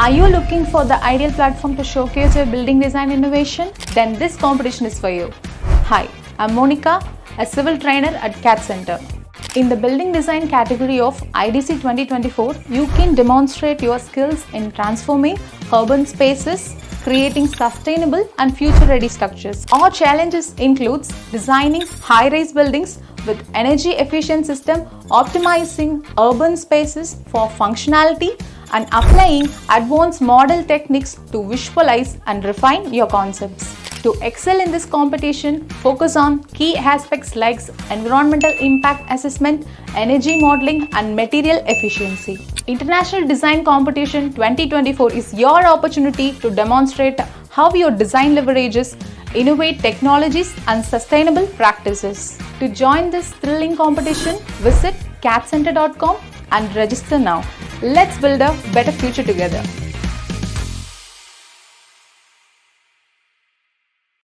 Are you looking for the ideal platform to showcase your building design innovation? Then this competition is for you. Hi, I'm Monica, a civil trainer at CAT Center. In the building design category of IDC 2024, you can demonstrate your skills in transforming urban spaces, creating sustainable and future-ready structures. Our challenges includes designing high-rise buildings with energy-efficient system, optimizing urban spaces for functionality, and applying advanced model techniques to visualize and refine your concepts. To excel in this competition, focus on key aspects like environmental impact assessment, energy modeling, and material efficiency. International Design Competition 2024 is your opportunity to demonstrate how your design leverages innovative technologies and sustainable practices. To join this thrilling competition, visit catcenter.com and register now. Let's build a better future together.